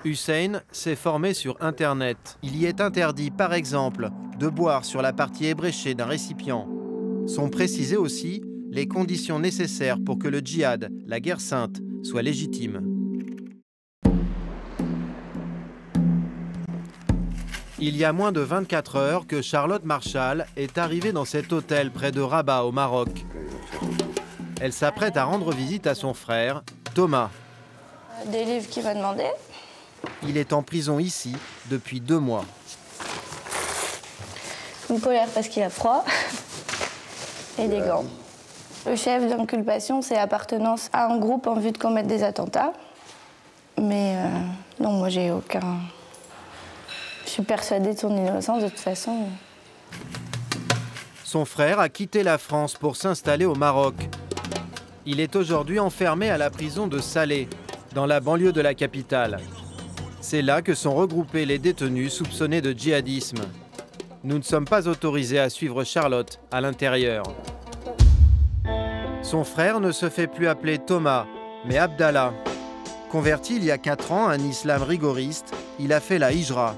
Hussein s'est formé sur Internet. Il y est interdit, par exemple, de boire sur la partie ébréchée d'un récipient. Sont précisées aussi les conditions nécessaires pour que le djihad, la guerre sainte, soit légitime. Il y a moins de 24 heures que Charlotte Marchal est arrivée dans cet hôtel près de Rabat, au Maroc. Elle s'apprête à rendre visite à son frère, Thomas. Des livres qu'il m'a demandé. Il est en prison ici depuis 2 mois. Une polaire parce qu'il a froid et des gants. Le chef d'inculpation, c'est appartenance à un groupe en vue de commettre des attentats. Mais non, moi j'ai aucun... Je suis persuadée de son innocence de toute façon. Son frère a quitté la France pour s'installer au Maroc. Il est aujourd'hui enfermé à la prison de Salé, dans la banlieue de la capitale. C'est là que sont regroupés les détenus soupçonnés de djihadisme. Nous ne sommes pas autorisés à suivre Charlotte à l'intérieur. Son frère ne se fait plus appeler Thomas, mais Abdallah. Converti il y a 4 ans à un islam rigoriste, il a fait la hijra,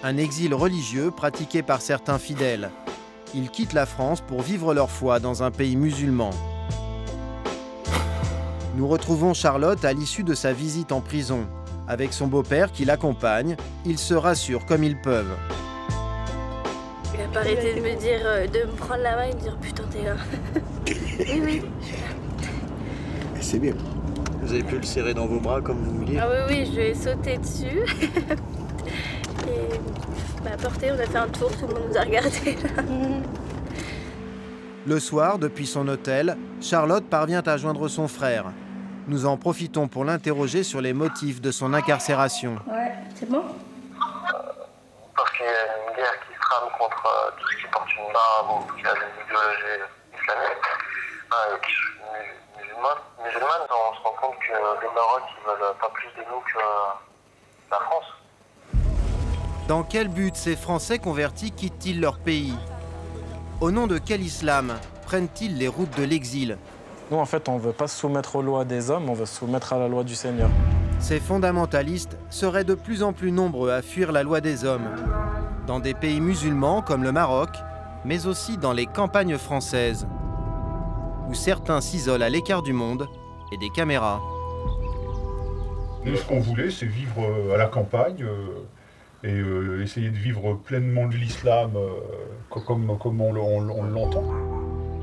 un exil religieux pratiqué par certains fidèles. Ils quittent la France pour vivre leur foi dans un pays musulman. Nous retrouvons Charlotte à l'issue de sa visite en prison. Avec son beau-père qui l'accompagne, ils se rassurent comme ils peuvent. Il n'a pas arrêté de me dire, de me prendre la main et de me dire putain t'es là. Oui, oui, je suis là. C'est bien. Vous avez pu le serrer dans vos bras comme vous vouliez? Ah oui, oui, je lui ai sauté dessus. Et bah, porté, on a fait un tour, tout le monde nous a regardés. Le soir, depuis son hôtel, Charlotte parvient à joindre son frère. Nous en profitons pour l'interroger sur les motifs de son incarcération. Ouais, c'est bon? Parce qu'il y a une guerre qui se trame contre tout ce qui porte une barbe ou qui a des idéologies islamiques, qui sont musulmanes. On se rend compte que les Maroc ils veulent pas plus de nous que la France. Dans quel but ces Français convertis quittent-ils leur pays? Au nom de quel islam prennent-ils les routes de l'exil? Nous, en fait, on ne veut pas se soumettre aux lois des hommes, on veut se soumettre à la loi du Seigneur. Ces fondamentalistes seraient de plus en plus nombreux à fuir la loi des hommes, dans des pays musulmans comme le Maroc, mais aussi dans les campagnes françaises, où certains s'isolent à l'écart du monde et des caméras. Nous, ce qu'on voulait, c'est vivre à la campagne et essayer de vivre pleinement de l'islam comme on l'entend.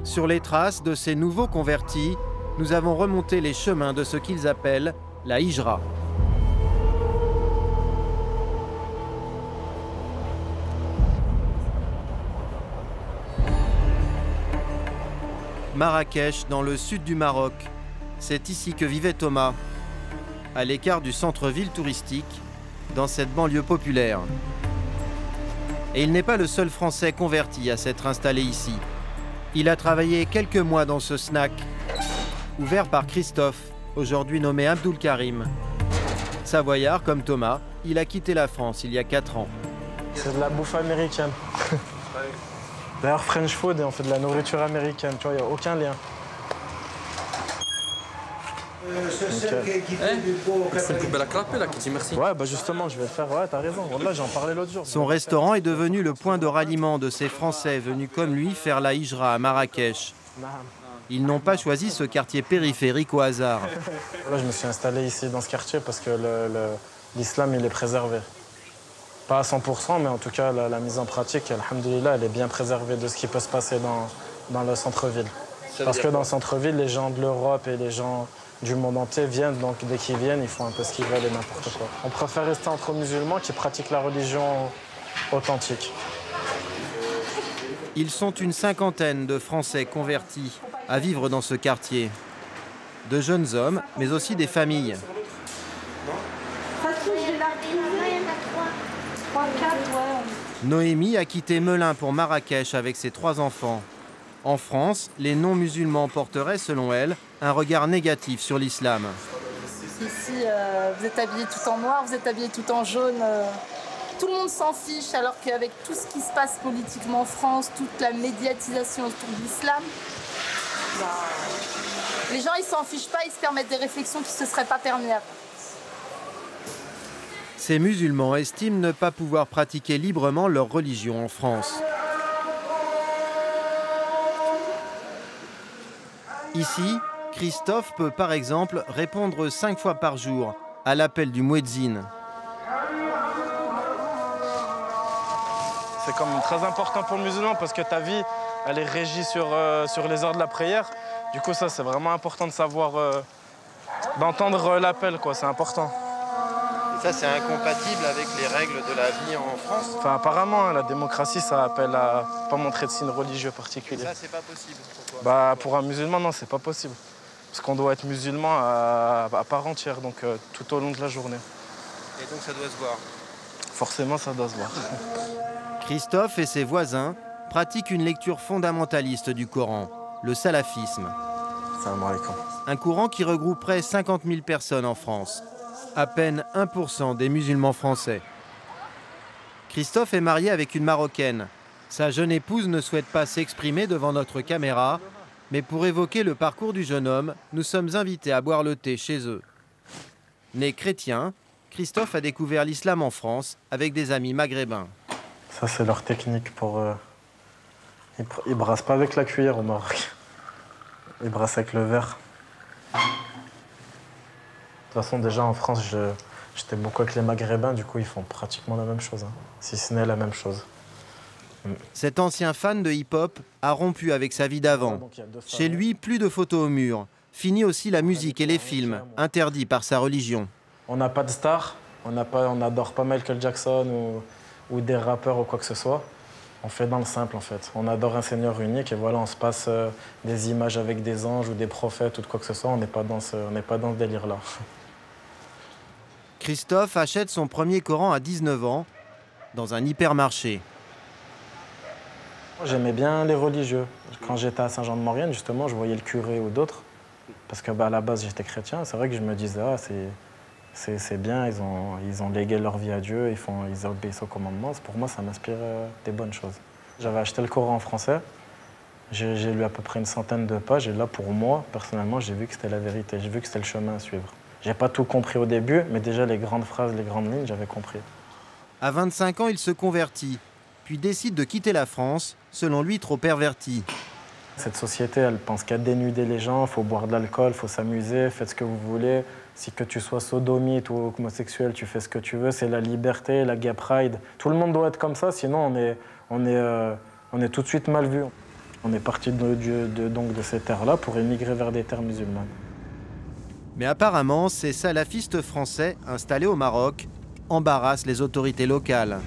Sur les traces de ces nouveaux convertis, nous avons remonté les chemins de ce qu'ils appellent la hijra. Marrakech, dans le sud du Maroc. C'est ici que vivait Thomas, à l'écart du centre-ville touristique, dans cette banlieue populaire. Et il n'est pas le seul Français converti à s'être installé ici. Il a travaillé quelques mois dans ce snack, ouvert par Christophe, aujourd'hui nommé Abdul Karim. Savoyard comme Thomas, il a quitté la France il y a 4 ans. C'est de la bouffe américaine. D'ailleurs, French food, et on fait de la nourriture américaine, tu vois, il n'y a aucun lien. C'est une poubelle à clapper là qui dit merci. Ouais, bah justement, je vais le faire, ouais, t'as raison. Là, j'en parlais l'autre jour. Son restaurant est devenu le point de ralliement de ces Français venus comme lui faire la hijra à Marrakech. Ils n'ont pas choisi ce quartier périphérique au hasard. Là, je me suis installé ici dans ce quartier parce que l'islam, il est préservé. Pas à 100%, mais en tout cas, la mise en pratique, alhamdoulilah, elle est bien préservée de ce qui peut se passer dans le centre-ville. Parce que dans le centre-ville, les gens de l'Europe et les gens du monde entier viennent, donc dès qu'ils viennent, ils font un peu ce qu'ils veulent et n'importe quoi. On préfère rester entre musulmans qui pratiquent la religion authentique. Ils sont une 50aine de Français convertis à vivre dans ce quartier. De jeunes hommes, mais aussi des familles. Noémie a quitté Melun pour Marrakech avec ses 3 enfants. En France, les non-musulmans porteraient, selon elle, un regard négatif sur l'islam. Ici, vous êtes habillés tout en noir, vous êtes habillés tout en jaune. Tout le monde s'en fiche, alors qu'avec tout ce qui se passe politiquement en France, toute la médiatisation autour de l'islam, les gens ils s'en fichent pas, ils se permettent des réflexions qui ne se seraient pas permis avant. Ces musulmans estiment ne pas pouvoir pratiquer librement leur religion en France. Ici, Christophe peut par exemple répondre 5 fois par jour à l'appel du muezzin. C'est comme très important pour le musulman parce que ta vie, elle est régie sur les heures de la prière. Du coup, ça, c'est vraiment important de savoir, d'entendre l'appel, quoi. C'est important. Et ça, c'est incompatible avec les règles de la vie en France? Enfin, apparemment, hein, la démocratie, ça appelle à pas montrer de signe religieux particulier. Et ça, c'est pas possible. Pourquoi? Bah, pour un musulman, non, c'est pas possible. Parce qu'on doit être musulman à part entière, donc tout au long de la journée. Et donc, ça doit se voir? Forcément, ça doit se voir. Christophe et ses voisins pratiquent une lecture fondamentaliste du Coran, le salafisme. Salam alaikum. Un courant qui regrouperait 50 000 personnes en France. À peine 1% des musulmans français. Christophe est marié avec une Marocaine. Sa jeune épouse ne souhaite pas s'exprimer devant notre caméra, mais pour évoquer le parcours du jeune homme, nous sommes invités à boire le thé chez eux. Né chrétien, Christophe a découvert l'islam en France avec des amis maghrébins. Ça, c'est leur technique pour... Ils brassent pas avec la cuillère au Maroc. Ils brassent avec le verre. De toute façon, déjà en France, j'étais beaucoup avec les Maghrébins, du coup, ils font pratiquement la même chose, hein, si ce n'est la même chose. Cet ancien fan de hip-hop a rompu avec sa vie d'avant. Chez lui, plus de photos au mur. Fini aussi la musique et les films, interdits par sa religion. On n'a pas de star, on n'adore pas Michael Jackson ou des rappeurs ou quoi que ce soit. On fait dans le simple, en fait. On adore un Seigneur unique et voilà, on se passe des images avec des anges ou des prophètes ou de quoi que ce soit. On n'est pas dans ce délire-là. Christophe achète son premier Coran à 19 ans, dans un hypermarché. J'aimais bien les religieux. Quand j'étais à Saint-Jean-de-Maurienne, justement, je voyais le curé ou d'autres. Parce qu'à la base, j'étais chrétien. C'est vrai que je me disais, ah, c'est bien, ils ont légué leur vie à Dieu, ils obéissent aux commandements. Pour moi, ça m'inspire des bonnes choses. J'avais acheté le Coran en français. J'ai lu à peu près une centaine de pages. Et là, pour moi, personnellement, j'ai vu que c'était la vérité. J'ai vu que c'était le chemin à suivre. J'ai pas tout compris au début, mais déjà les grandes phrases, les grandes lignes, j'avais compris. À 25 ans, il se convertit, puis décide de quitter la France, selon lui trop perverti. Cette société, elle pense qu'à dénuder les gens, il faut boire de l'alcool, il faut s'amuser, faites ce que vous voulez. Si que tu sois sodomite ou homosexuel, tu fais ce que tu veux, c'est la liberté, la gay pride. Tout le monde doit être comme ça, sinon on est tout de suite mal vu. On est parti donc de ces terres-là pour émigrer vers des terres musulmanes. Mais apparemment, ces salafistes français installés au Maroc embarrassent les autorités locales.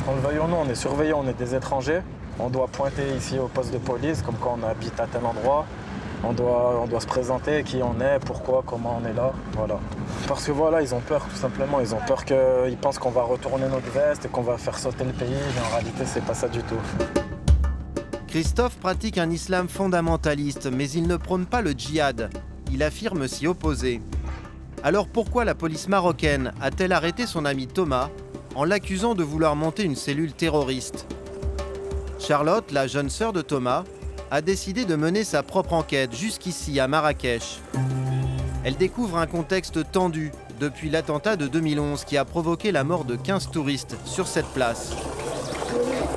Qu'on le veuille ou non, on est surveillés, on est des étrangers. On doit pointer ici au poste de police, comme quand on habite à tel endroit. On doit se présenter, qui on est, pourquoi, comment on est là, voilà. Parce que voilà, ils ont peur, tout simplement. Ils ont peur qu'ils pensent qu'on va retourner notre veste et qu'on va faire sauter le pays, mais en réalité, c'est pas ça du tout. Christophe pratique un islam fondamentaliste, mais il ne prône pas le djihad. Il affirme s'y opposer. Alors pourquoi la police marocaine a-t-elle arrêté son ami Thomas en l'accusant de vouloir monter une cellule terroriste? Charlotte, la jeune sœur de Thomas, a décidé de mener sa propre enquête jusqu'ici à Marrakech. Elle découvre un contexte tendu depuis l'attentat de 2011 qui a provoqué la mort de 15 touristes sur cette place.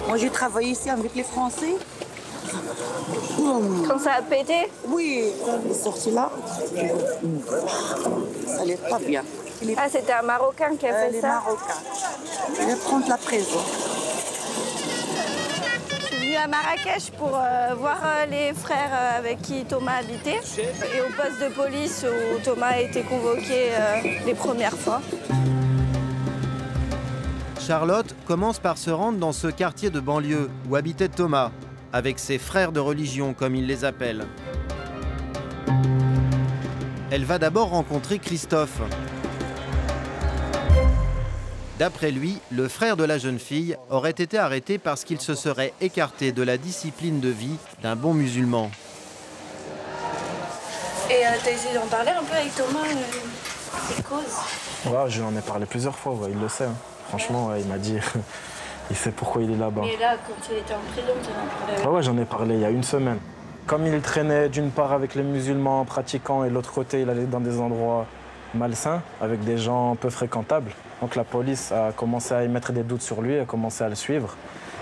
Moi j'ai travaillé ici avec les Français. Quand ça a pété? Oui, on est sorti là. Ça allait pas bien. Ah, c'était un Marocain qui a fait les ça? Marocains. Il va prendre la prison. Je suis venue à Marrakech pour voir les frères avec qui Thomas habitait et au poste de police où Thomas a été convoqué les premières fois. Charlotte commence par se rendre dans ce quartier de banlieue où habitait Thomas, avec ses frères de religion comme il les appelle. Elle va d'abord rencontrer Christophe. D'après lui, le frère de la jeune fille aurait été arrêté parce qu'il se serait écarté de la discipline de vie d'un bon musulman. Et t'as essayé d'en parler un peu avec Thomas, des causes? Ouais, je lui en ai parlé plusieurs fois, ouais, il le sait. Hein. Franchement, ouais, il m'a dit, il sait pourquoi il est là-bas. Mais là, quand il était en prison, tu en as parlé avec... Ouais, j'en ai parlé il y a une semaine. Comme il traînait d'une part avec les musulmans pratiquants et de l'autre côté, il allait dans des endroits malsain avec des gens peu fréquentables. Donc la police a commencé à émettre des doutes sur lui, a commencé à le suivre.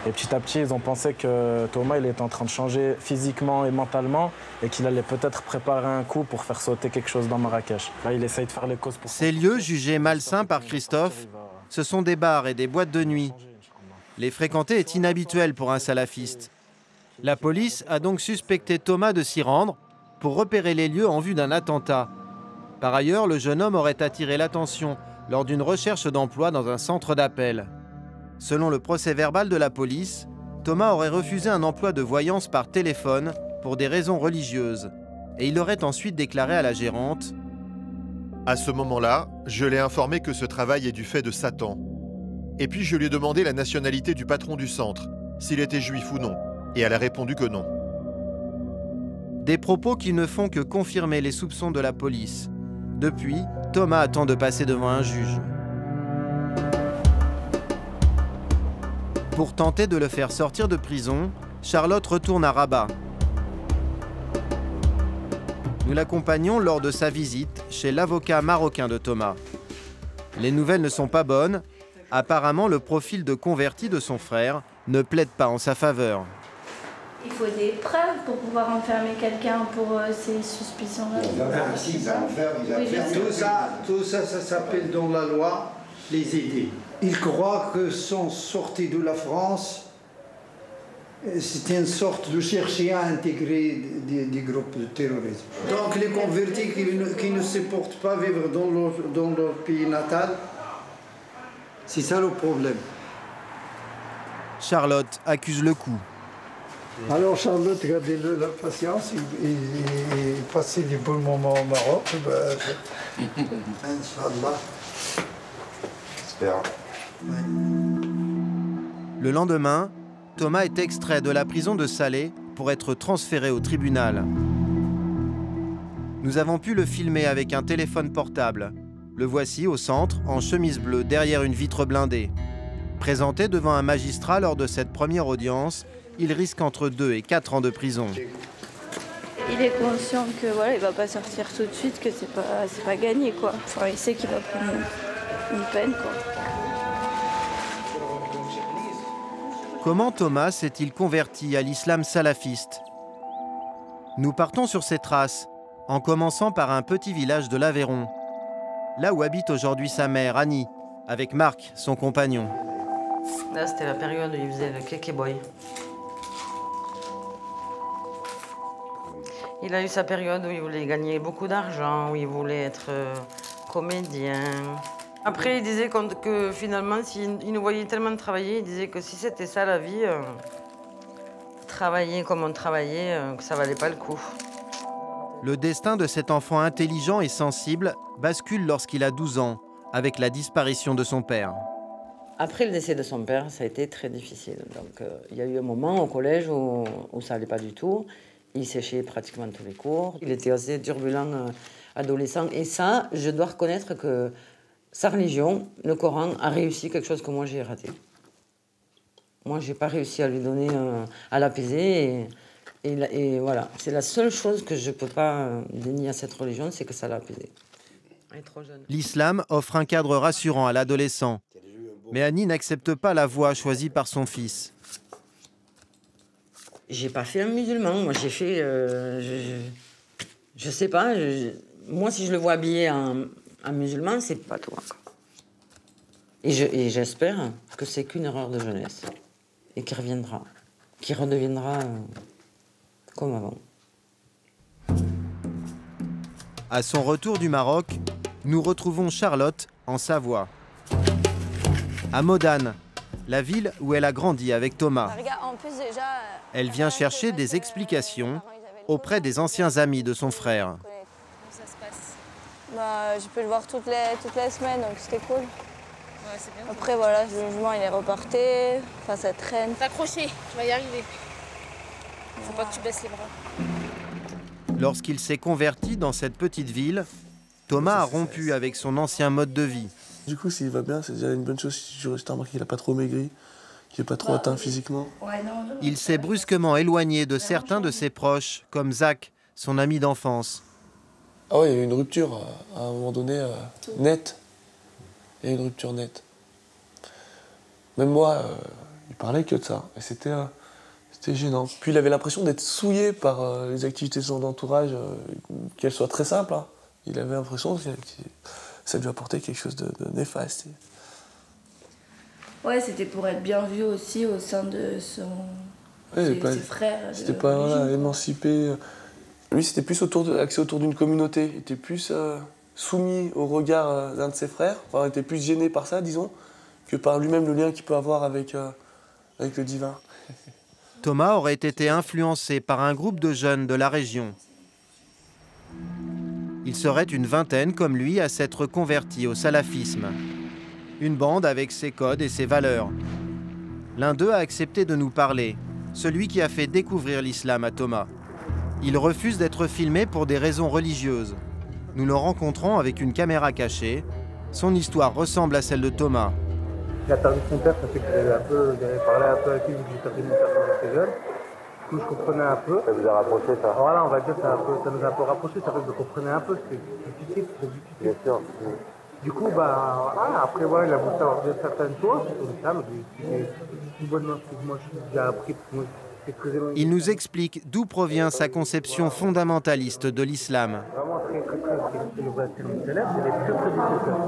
Et petit à petit, ils ont pensé que Thomas il était en train de changer physiquement et mentalement et qu'il allait peut-être préparer un coup pour faire sauter quelque chose dans Marrakech. Là, il essaye de faire les causes pour... Ces lieux jugés malsains par Christophe, ce sont des bars et des boîtes de nuit. Les fréquenter est inhabituel pour un salafiste. La police a donc suspecté Thomas de s'y rendre pour repérer les lieux en vue d'un attentat. Par ailleurs, le jeune homme aurait attiré l'attention lors d'une recherche d'emploi dans un centre d'appel. Selon le procès-verbal de la police, Thomas aurait refusé un emploi de voyance par téléphone pour des raisons religieuses. Et il aurait ensuite déclaré à la gérante « À ce moment-là, je l'ai informé que ce travail est du fait de Satan. Et puis je lui ai demandé la nationalité du patron du centre, s'il était juif ou non, et elle a répondu que non. » Des propos qui ne font que confirmer les soupçons de la police. Depuis, Thomas attend de passer devant un juge. Pour tenter de le faire sortir de prison, Charlotte retourne à Rabat. Nous l'accompagnons lors de sa visite chez l'avocat marocain de Thomas. Les nouvelles ne sont pas bonnes. Apparemment, le profil de converti de son frère ne plaide pas en sa faveur. Il faut des preuves pour pouvoir enfermer quelqu'un pour ces suspicions-là. Tout ça s'appelle dans la loi les aider. Ils croient que sont sortis de la France, c'était une sorte de chercher à intégrer des groupes de terrorisme. Donc les convertis qui ne supportent pas vivre dans leur pays natal, c'est ça le problème. Charlotte accuse le coup. Alors Charlotte, gardez-le la patience et passez des bons moments au Maroc. Inch'Allah. J'espère. Le lendemain, Thomas est extrait de la prison de Salé pour être transféré au tribunal. Nous avons pu le filmer avec un téléphone portable. Le voici au centre, en chemise bleue, derrière une vitre blindée. Présenté devant un magistrat lors de cette première audience, il risque entre 2 et 4 ans de prison. Il est conscient que voilà, il va pas sortir tout de suite, que c'est pas gagné quoi. Enfin, il sait qu'il va prendre une peine quoi. Comment Thomas s'est-il converti à l'islam salafiste? Nous partons sur ses traces, en commençant par un petit village de l'Aveyron, là où habite aujourd'hui sa mère, Annie, avec Marc, son compagnon. Là, c'était la période où il faisait le kéké-boy. Il a eu sa période où il voulait gagner beaucoup d'argent, où il voulait être comédien. Après, il disait que finalement, il nous voyait tellement travailler, il disait que si c'était ça la vie, travailler comme on travaillait, que ça valait pas le coup. Le destin de cet enfant intelligent et sensible bascule lorsqu'il a 12 ans, avec la disparition de son père. Après le décès de son père, ça a été très difficile. Donc, il y a eu un moment au collège où ça allait pas du tout. Il séchait pratiquement tous les cours. Il était assez turbulent adolescent. Et ça, je dois reconnaître que sa religion, le Coran, a réussi quelque chose que moi j'ai raté. Moi, j'ai pas réussi à lui donner, à l'apaiser. Et voilà, c'est la seule chose que je peux pas dénier à cette religion, c'est que ça l'a apaisé. Elle est trop jeune. L'islam offre un cadre rassurant à l'adolescent. Mais Annie n'accepte pas la voie choisie par son fils. J'ai pas fait un musulman, moi j'ai fait... je sais pas, moi si je le vois habillé en musulman, c'est pas toi. Et j'espère que c'est qu'une erreur de jeunesse. Et qu'il reviendra. Qu'il redeviendra comme avant. À son retour du Maroc, nous retrouvons Charlotte en Savoie. À Modane, la ville où elle a grandi avec Thomas. Elle vient chercher des explications auprès des anciens amis de son frère. Comment ça se passe? Je peux le voir toutes les semaines, donc c'était cool. Ouais, bien. Après, voilà, le jugement il est reporté, enfin ça traîne. T'accrocher, tu vas y arriver. Faut pas que tu baisses les bras. Lorsqu'il s'est converti dans cette petite ville, Thomas a rompu avec son ancien mode de vie. Du coup, s'il va bien, c'est déjà une bonne chose. Si tu remarques qu'il n'a pas trop maigri, qu'il n'est pas trop atteint physiquement. Il s'est brusquement éloigné de certains de ses proches, comme Zach, son ami d'enfance. Ah ouais, il y a eu une rupture à un moment donné, nette. Il y a eu une rupture nette. Même moi, il parlait que de ça. Et c'était gênant. Puis il avait l'impression d'être souillé par les activités de son entourage, qu'elles soient très simples. Hein. Il avait l'impression que ça lui apportait quelque chose de néfaste. Ouais, c'était pour être bien vu aussi au sein de ses frères. C'était pas émancipé. Lui, c'était plus axé autour d'une communauté. Il était plus soumis au regard d'un de ses frères. Enfin, il était plus gêné par ça, disons, que par lui-même le lien qu'il peut avoir avec le divin. Thomas aurait été influencé par un groupe de jeunes de la région. Il serait une vingtaine, comme lui, à s'être convertis au salafisme. Une bande avec ses codes et ses valeurs. L'un d'eux a accepté de nous parler, celui qui a fait découvrir l'islam à Thomas. Il refuse d'être filmé pour des raisons religieuses. Nous le rencontrons avec une caméra cachée. Son histoire ressemble à celle de Thomas. Il a perdu son père, ça fait que j'avais parlé un peu avec lui, vu que j'ai perdu mon père quand j'étais jeune. Du coup, je comprenais un peu. Ça vous a rapproché, ça? Voilà, on va dire que ça nous a un peu rapproché, ça fait que je comprenais un peu, c'était difficile, Bien sûr. Du coup, après, voilà, il a voulu savoir de certaines choses sur l'islam. C'est une bonne chose que moi, j'ai appris. Il nous explique d'où provient sa conception fondamentaliste de l'islam. Vraiment très célèbre, c'est les pieux prédécesseurs.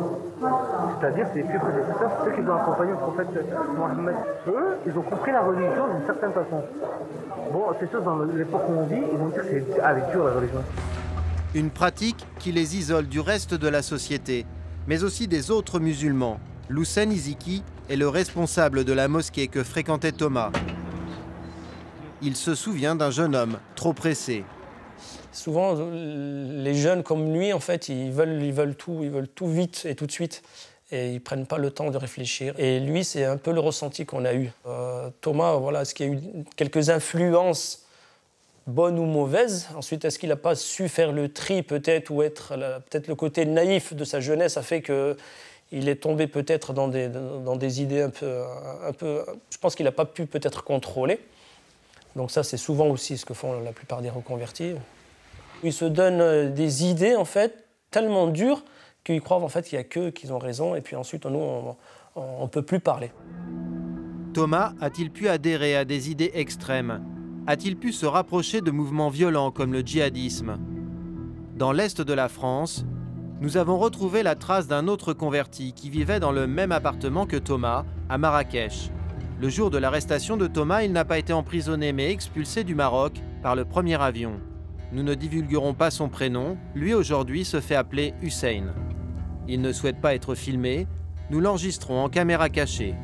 C'est-à-dire, c'est les pieux prédécesseurs, c'est ceux qui ont accompagné le prophète Mohammed. Eux, ils ont compris la religion d'une certaine façon. Bon, c'est sûr, dans l'époque où on vit, ils vont dire que c'est dur la religion. Une pratique qui les isole du reste de la société, mais aussi des autres musulmans. Loussen Iziki est le responsable de la mosquée que fréquentait Thomas. Il se souvient d'un jeune homme trop pressé. Souvent, les jeunes comme lui, en fait, ils veulent tout vite et tout de suite. Et ils ne prennent pas le temps de réfléchir. Et lui, c'est un peu le ressenti qu'on a eu. Thomas, voilà, est-ce qu'il y a eu quelques influences bonnes ou mauvaises? Ensuite, est-ce qu'il n'a pas su faire le tri peut-être, ou peut-être le côté naïf de sa jeunesse a fait qu'il est tombé peut-être dans des idées un peu... Je pense qu'il n'a pas pu peut-être contrôler. Donc ça, c'est souvent aussi ce que font la plupart des reconvertis. Ils se donnent des idées, en fait, tellement dures qu'ils croient en fait qu'il n'y a qu'eux qui ont raison, et puis ensuite, nous, on ne peut plus parler. Thomas a-t-il pu adhérer à des idées extrêmes? A-t-il pu se rapprocher de mouvements violents comme le djihadisme? Dans l'est de la France, nous avons retrouvé la trace d'un autre converti qui vivait dans le même appartement que Thomas, à Marrakech. Le jour de l'arrestation de Thomas, il n'a pas été emprisonné mais expulsé du Maroc par le premier avion. Nous ne divulguerons pas son prénom, lui aujourd'hui se fait appeler Hussein. Il ne souhaite pas être filmé, nous l'enregistrons en caméra cachée.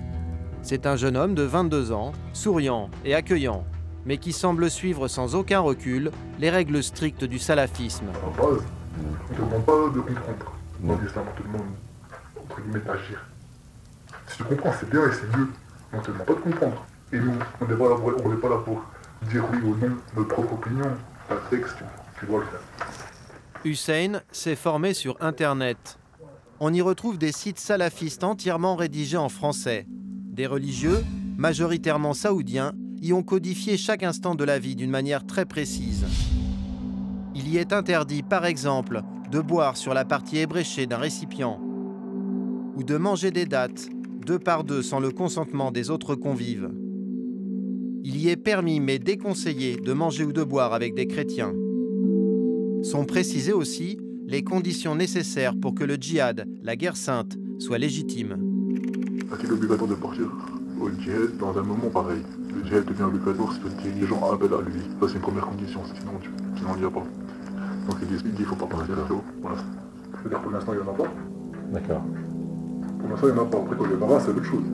C'est un jeune homme de 22 ans, souriant et accueillant, mais qui semble suivre sans aucun recul les règles strictes du salafisme. À la base, on ne te demande pas de comprendre. Dans l'islam, on te demande, entre guillemets, d'agir. Si tu comprends, c'est bien et c'est mieux. On ne te demande pas de comprendre. Et nous, on n'est pas là pour dire oui ou non notre propre opinion. Un texte, tu dois le faire. Hussein s'est formé sur Internet. On y retrouve des sites salafistes entièrement rédigés en français. Des religieux, majoritairement saoudiens, y ont codifié chaque instant de la vie d'une manière très précise. Il y est interdit, par exemple, de boire sur la partie ébréchée d'un récipient ou de manger des dattes, 2 par 2 sans le consentement des autres convives. Il y est permis mais déconseillé de manger ou de boire avec des chrétiens. Sont précisées aussi les conditions nécessaires pour que le djihad, la guerre sainte, soit légitime. Est-il obligatoire de partir au djihad dans un moment pareil? Le djihad devient obligatoire si les gens appellent à lui. Ça, c'est une première condition, sinon il n'y a pas. Donc il dit qu'il ne faut pas partir à l'eau. Voilà. C'est-à-dire pour l'instant, il n'y en a pas. D'accord. Pour l'instant, il n'y en a pas. Après, quand il y en aura, c'est autre chose.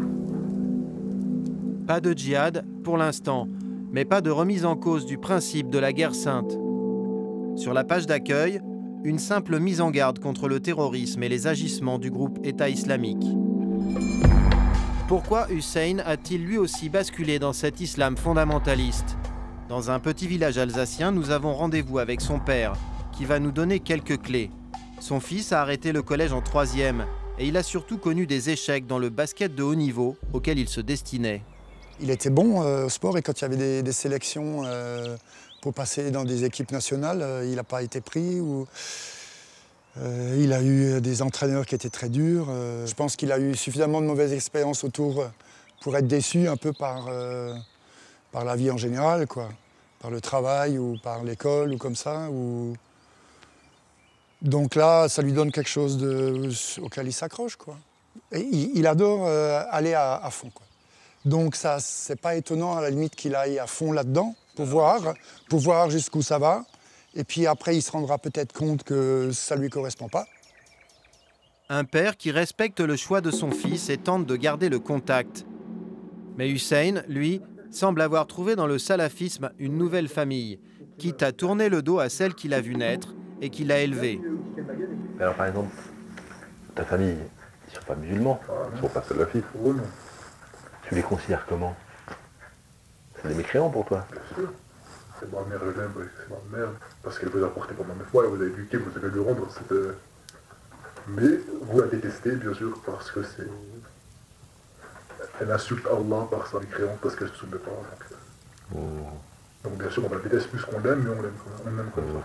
Pas de djihad pour l'instant, mais pas de remise en cause du principe de la guerre sainte. Sur la page d'accueil, une simple mise en garde contre le terrorisme et les agissements du groupe État islamique. Pourquoi Hussein a-t-il lui aussi basculé dans cet islam fondamentaliste? Dans un petit village alsacien, nous avons rendez-vous avec son père, qui va nous donner quelques clés. Son fils a arrêté le collège en 3e, et il a surtout connu des échecs dans le basket de haut niveau auquel il se destinait. Il était bon au sport, et quand il y avait des sélections pour passer dans des équipes nationales, il n'a pas été pris. Il a eu des entraîneurs qui étaient très durs. Je pense qu'il a eu suffisamment de mauvaises expériences autour pour être déçu un peu par la vie en général, quoi. Par le travail ou par l'école ou comme ça. Donc là, ça lui donne quelque chose auquel il s'accroche, quoi. Et il adore aller à fond, quoi. Donc ça, c'est pas étonnant à la limite qu'il aille à fond là-dedans pour voir jusqu'où ça va. Et puis après, il se rendra peut-être compte que ça ne lui correspond pas. Un père qui respecte le choix de son fils et tente de garder le contact. Mais Hussein, lui, semble avoir trouvé dans le salafisme une nouvelle famille, quitte à tourner le dos à celle qu'il a vue naître et qu'il a élevée. Alors par exemple, ta famille, ils ne sont pas musulmans, ils ne sont pas salafistes. Tu les considères comment? C'est des mécréants pour toi? Bien sûr. C'est ma mère, je l'aime, c'est ma mère, parce qu'elle vous a porté pendant 9 mois, elle vous a éduqué, vous avez le rendre. Mais vous la détestez, bien sûr, parce que c'est... Elle insulte Allah par sa mécréante parce qu'elle ne se soumet pas. Donc bien sûr, on la déteste plus qu'on l'aime, mais on l'aime comme ça.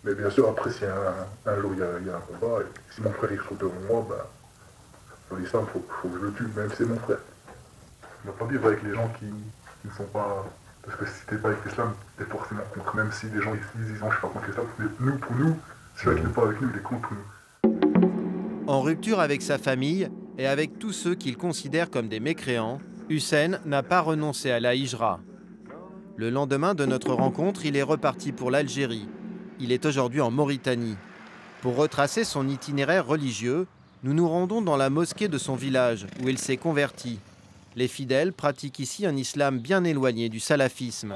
Mais bien sûr, après, si un jour il y a un combat, et si mon frère il se trouve devant moi, dans l'islam, il faut que je le tue, même si c'est mon frère. On ne va pas vivre avec les gens qui ne sont pas... Parce que si t'es pas avec l'islam, t'es forcément contre, même si les gens ils disent non, je suis pas contre l'islam, mais nous, pour nous, celui qui n'est pas avec nous, il est contre nous. En rupture avec sa famille et avec tous ceux qu'il considère comme des mécréants, Hussein n'a pas renoncé à la hijra. Le lendemain de notre rencontre, il est reparti pour l'Algérie. Il est aujourd'hui en Mauritanie. Pour retracer son itinéraire religieux, nous nous rendons dans la mosquée de son village, où il s'est converti. Les fidèles pratiquent ici un islam bien éloigné du salafisme.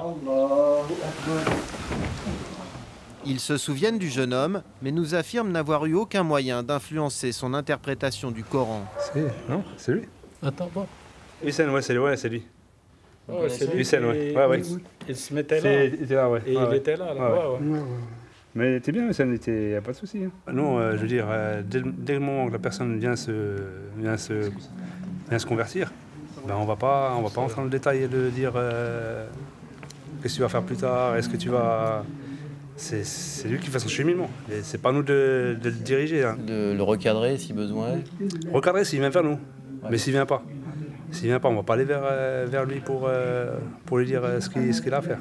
Ils se souviennent du jeune homme, mais nous affirment n'avoir eu aucun moyen d'influencer son interprétation du Coran. Non, c'est lui. Attends, bon. Hussein, ouais, c'est lui. Oh, c'est lui. Hussein, ouais. Il se mettait là. Il était là, ouais. Et il était là. Ouais. Mais t'es bien, Hussein, il n'y a pas de souci. Hein. Non, je veux dire, dès le moment que la personne vient se convertir, ben on va pas entrer dans le détail et de dire qu'est-ce que tu vas faire plus tard, est-ce que tu vas... C'est lui qui fait son cheminement. C'est pas nous de le diriger. Hein. De le recadrer si besoin. Recadrer s'il vient vers nous, mais s'il vient pas. S'il vient pas, on va pas aller vers lui pour lui dire ce qu'il a à faire.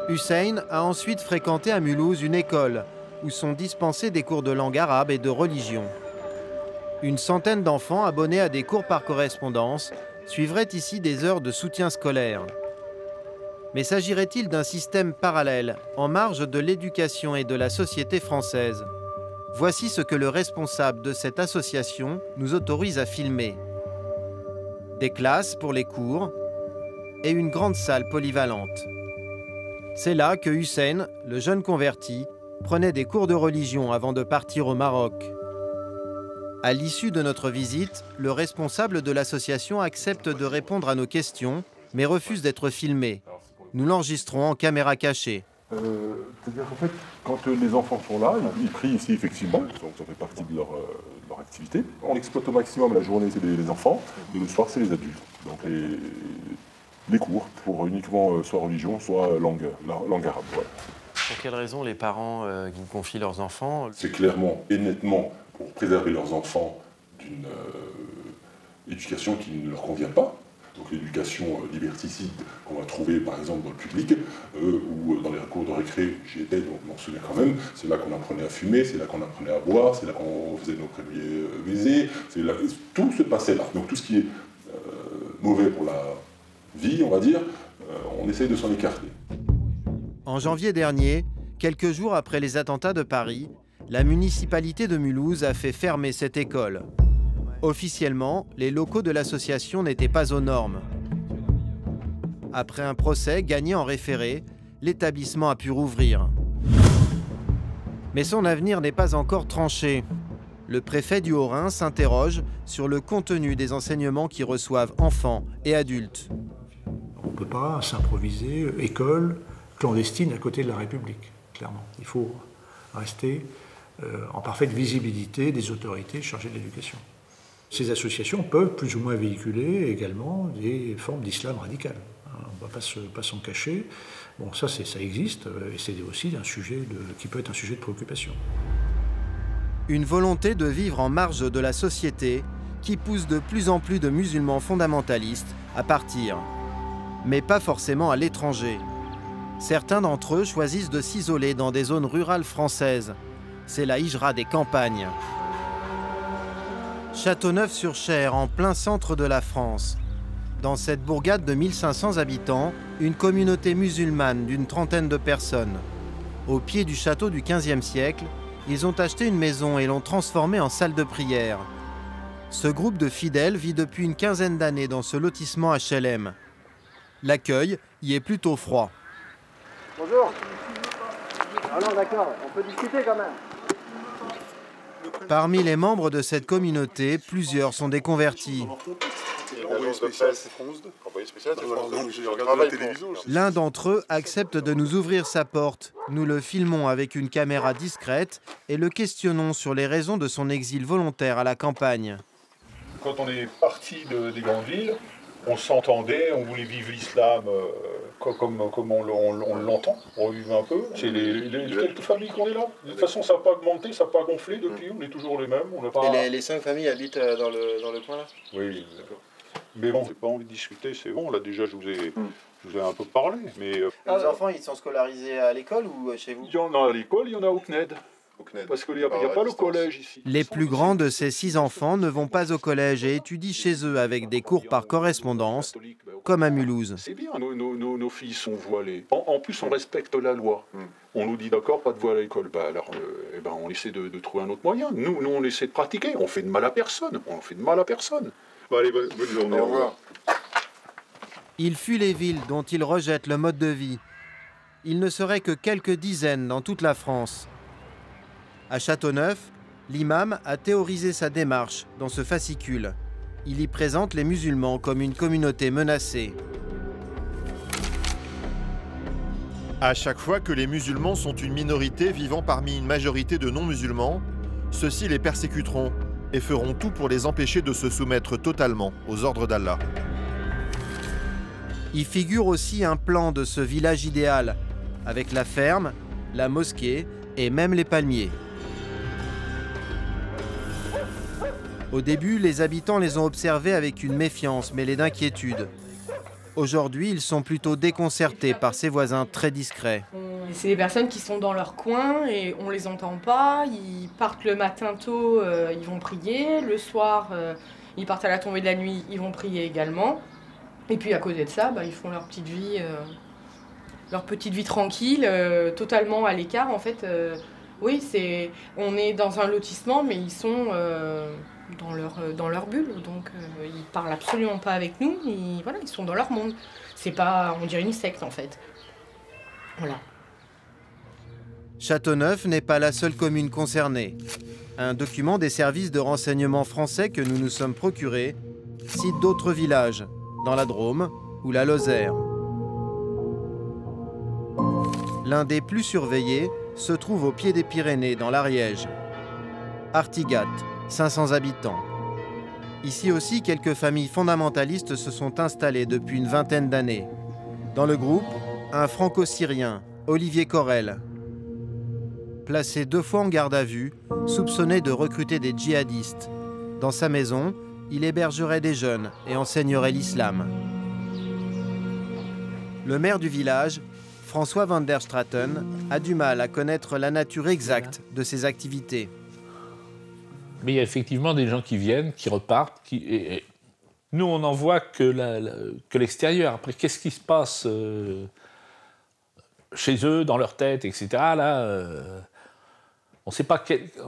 Hussein a ensuite fréquenté à Mulhouse une école où sont dispensés des cours de langue arabe et de religion. Une centaine d'enfants abonnés à des cours par correspondance suivraient ici des heures de soutien scolaire. Mais s'agirait-il d'un système parallèle, en marge de l'éducation et de la société française? Voici ce que le responsable de cette association nous autorise à filmer. Des classes pour les cours et une grande salle polyvalente. C'est là que Hussein, le jeune converti, prenait des cours de religion avant de partir au Maroc. À l'issue de notre visite, le responsable de l'association accepte de répondre à nos questions, mais refuse d'être filmé. Nous l'enregistrons en caméra cachée. C'est-à-dire qu'en fait, quand les enfants sont là, ils prient ici effectivement, donc ça fait partie de leur activité. On exploite au maximum la journée, c'est les enfants, et le soir, c'est les adultes. Donc les cours, pour uniquement soit religion, soit langue arabe. Ouais. Pour quelles raisons les parents qui vous confient leurs enfants? C'est clairement et nettement pour préserver leurs enfants d'une éducation qui ne leur convient pas. Donc l'éducation liberticide qu'on va trouver par exemple dans le public ou dans les cours de récré, j'y étais donc je m'en souviens quand même, c'est là qu'on apprenait à fumer, c'est là qu'on apprenait à boire, c'est là qu'on faisait nos premiers baisers, tout se passait là. Donc tout ce qui est mauvais pour la vie, on va dire, on essaye de s'en écarter. En janvier dernier, quelques jours après les attentats de Paris, la municipalité de Mulhouse a fait fermer cette école. Officiellement, les locaux de l'association n'étaient pas aux normes. Après un procès gagné en référé, l'établissement a pu rouvrir. Mais son avenir n'est pas encore tranché. Le préfet du Haut-Rhin s'interroge sur le contenu des enseignements qui reçoivent enfants et adultes. On ne peut pas s'improviser école clandestine à côté de la République, clairement. Il faut rester en parfaite visibilité des autorités chargées de l'éducation. Ces associations peuvent plus ou moins véhiculer également des formes d'islam radical. On ne va pas s'en cacher. Bon, ça existe, et c'est aussi un sujet qui peut être un sujet de préoccupation. Une volonté de vivre en marge de la société qui pousse de plus en plus de musulmans fondamentalistes à partir. Mais pas forcément à l'étranger. Certains d'entre eux choisissent de s'isoler dans des zones rurales françaises. C'est la hijra des campagnes. Châteauneuf-sur-Cher, en plein centre de la France. Dans cette bourgade de 1500 habitants, une communauté musulmane d'une trentaine de personnes. Au pied du château du XVe siècle, ils ont acheté une maison et l'ont transformée en salle de prière. Ce groupe de fidèles vit depuis une quinzaine d'années dans ce lotissement HLM. L'accueil y est plutôt froid. Bonjour. Ah non, d'accord, on peut discuter quand même. Parmi les membres de cette communauté, plusieurs sont des convertis. L'un d'entre eux accepte de nous ouvrir sa porte. Nous le filmons avec une caméra discrète et le questionnons sur les raisons de son exil volontaire à la campagne. Quand on est parti des grandes villes, on s'entendait, on voulait vivre l'islam comme on l'entend, on vivait un peu. C'est les quelques familles qu'on est là. De toute façon, ça n'a pas augmenté, ça n'a pas gonflé depuis, on est toujours les mêmes. On pas... Et les 5 familles habitent dans le coin là? Oui, d'accord. Mais bon, j'ai pas envie de discuter, c'est bon, là déjà je vous ai un peu parlé. Mais, Les enfants, ils sont scolarisés à l'école ou chez vous? Il y en a à l'école, il y en a au CNED. Parce qu'il n'y a pas le collège ici. Les plus grands de ces 6 enfants ne vont pas au collège et étudient chez eux avec des cours par correspondance, comme à Mulhouse. C'est bien, nos filles sont voilées. En plus, on respecte la loi. On nous dit d'accord, pas de voile à l'école. Alors, on essaie de trouver un autre moyen. Nous, on essaie de pratiquer. On fait de mal à personne. Bon, allez, bonne journée. Au revoir. Ils fuient les villes dont ils rejettent le mode de vie. Il ne serait que quelques dizaines dans toute la France. À Châteauneuf, l'imam a théorisé sa démarche dans ce fascicule. Il y présente les musulmans comme une communauté menacée. À chaque fois que les musulmans sont une minorité vivant parmi une majorité de non-musulmans, ceux-ci les persécuteront et feront tout pour les empêcher de se soumettre totalement aux ordres d'Allah. Y figure aussi un plan de ce village idéal, avec la ferme, la mosquée et même les palmiers. Au début, les habitants les ont observés avec une méfiance mêlée d'inquiétude. Aujourd'hui, ils sont plutôt déconcertés par ces voisins très discrets. C'est des personnes qui sont dans leur coin et on les entend pas. Ils partent le matin tôt, ils vont prier. Le soir, ils partent à la tombée de la nuit, ils vont prier également. Et puis à côté de ça, ils font leur petite vie tranquille, totalement à l'écart en fait. Oui, on est dans un lotissement, mais ils sont dans leur bulle, donc ils parlent absolument pas avec nous. Ils sont dans leur monde. C'est pas, on dirait une secte en fait. Voilà. Châteauneuf n'est pas la seule commune concernée. Un document des services de renseignement français que nous nous sommes procurés cite d'autres villages, dans la Drôme ou la Lozère. L'un des plus surveillés se trouve au pied des Pyrénées, dans l'Ariège. Artigat, 500 habitants. Ici aussi, quelques familles fondamentalistes se sont installées depuis une vingtaine d'années. Dans le groupe, un franco-syrien, Olivier Corel. Placé 2 fois en garde à vue, soupçonné de recruter des djihadistes. Dans sa maison, il hébergerait des jeunes et enseignerait l'islam. Le maire du village, François van der Straten, a du mal à connaître la nature exacte de ses activités. Mais il y a effectivement des gens qui viennent, qui repartent. Nous, on n'en voit que l'extérieur. Après, qu'est-ce qui se passe chez eux, dans leur tête, etc. Là, on ne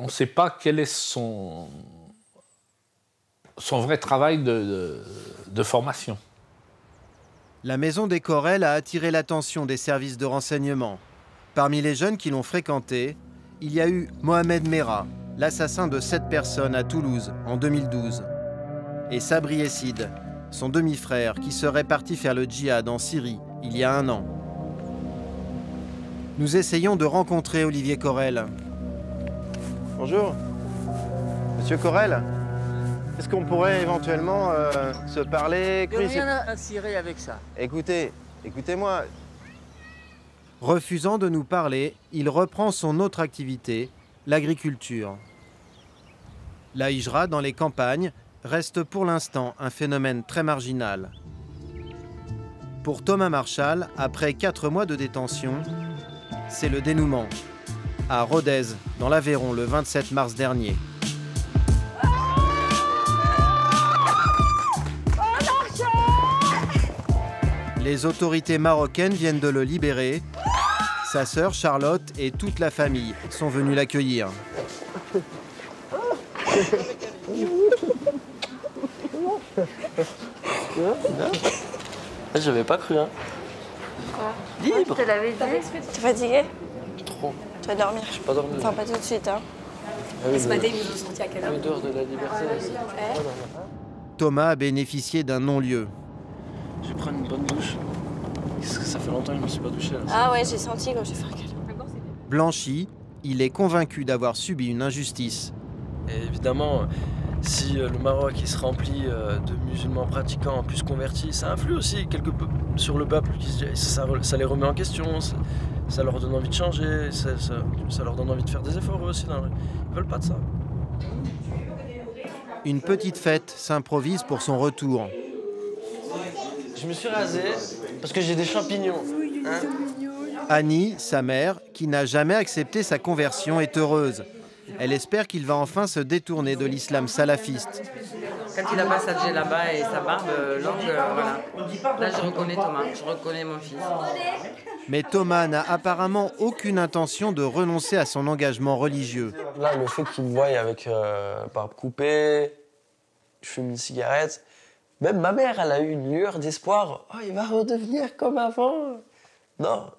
sait pas quel est son vrai travail de formation. La maison des Corel a attiré l'attention des services de renseignement. Parmi les jeunes qui l'ont fréquenté, il y a eu Mohamed Merah, l'assassin de 7 personnes à Toulouse en 2012, et Sabri Essid, son demi-frère qui serait parti faire le djihad en Syrie il y a 1 an. Nous essayons de rencontrer Olivier Corel. Bonjour. Monsieur Corel, Est-ce qu'on pourrait éventuellement se parler? Il n'y a rien à cirer avec ça. Écoutez-moi. Refusant de nous parler, il reprend son autre activité, l'agriculture. La hijra dans les campagnes reste pour l'instant un phénomène très marginal. Pour Thomas Marchal, après 4 mois de détention, c'est le dénouement. À Rodez, dans l'Aveyron, le 27 mars dernier. Les autorités marocaines viennent de le libérer. Sa sœur Charlotte et toute la famille sont venues l'accueillir. J'avais pas cru, hein. Quoi? Libre. Je te l'avais dit. T'es fatigué? Trop. Tu vas dormir. Je suis pas dormi. Enfin, pas tout de suite, hein. Ce matin, ils nous ont sortis à quelle heure? L'odeur de la liberté. Thomas a bénéficié d'un non-lieu. Je vais prendre une bonne douche. Parce que ça fait longtemps que je ne me suis pas douché. Là. Ah ouais, j'ai senti quand j'ai fait un câlin. Blanchi, il est convaincu d'avoir subi une injustice. Et évidemment, si le Maroc il se remplit de musulmans pratiquants plus convertis, ça influe aussi quelque peu sur le peuple. Ça les remet en question, ça leur donne envie de changer, ça leur donne envie de faire des efforts eux aussi. Ils veulent pas de ça. Une petite fête s'improvise pour son retour. Je me suis rasé parce que j'ai des champignons. Hein. Annie, sa mère, qui n'a jamais accepté sa conversion, est heureuse. Elle espère qu'il va enfin se détourner de l'islam salafiste. Quand il a pas sa djellaba et sa barbe longue, voilà. Là, je reconnais Thomas, je reconnais mon fils. Mais Thomas n'a apparemment aucune intention de renoncer à son engagement religieux. Là, le fait qu'il me voie avec barbe coupée, je fume une cigarette, même ma mère, elle a eu une lueur d'espoir. Oh, il va redevenir comme avant. Non,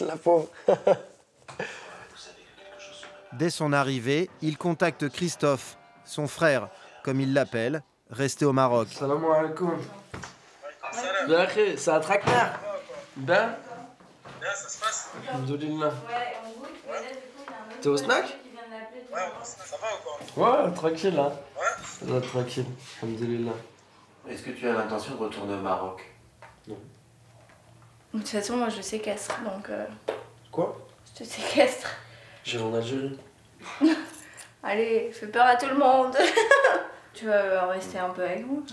la pauvre. Dès son arrivée, il contacte Christophe, son frère, comme il l'appelle, resté au Maroc. Salam alaikum. C'est un tracteur. Ben. Ça se passe. Alhamdoulilah. T'es au snack? Ouais, ça va ou quoi? Ouais, tranquille, hein. Ouais. Tranquille, alhamdoulilah. Est-ce que tu as l'intention de retourner au Maroc? Non. De toute façon, moi je séquestre, donc... Quoi? Je te séquestre. J'irai en Algérie. Allez, fais peur à tout le monde. Tu vas rester un peu avec nous?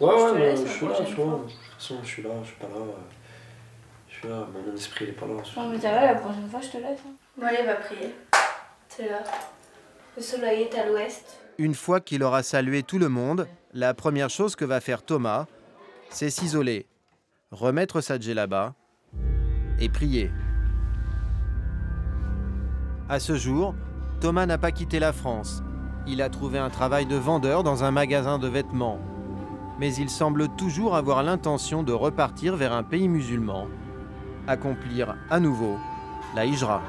Ouais, je suis là, tu vois. De toute façon, je suis là, je suis pas là. Je suis là, mon esprit il est pas là. Non mais ça va, la prochaine fois je te laisse. Hein. Bon allez, va prier. C'est là. Le soleil est à l'ouest. Une fois qu'il aura salué tout le monde, la première chose que va faire Thomas, c'est s'isoler, remettre sa djellaba et prier. À ce jour, Thomas n'a pas quitté la France. Il a trouvé un travail de vendeur dans un magasin de vêtements. Mais il semble toujours avoir l'intention de repartir vers un pays musulman, accomplir à nouveau la hijra.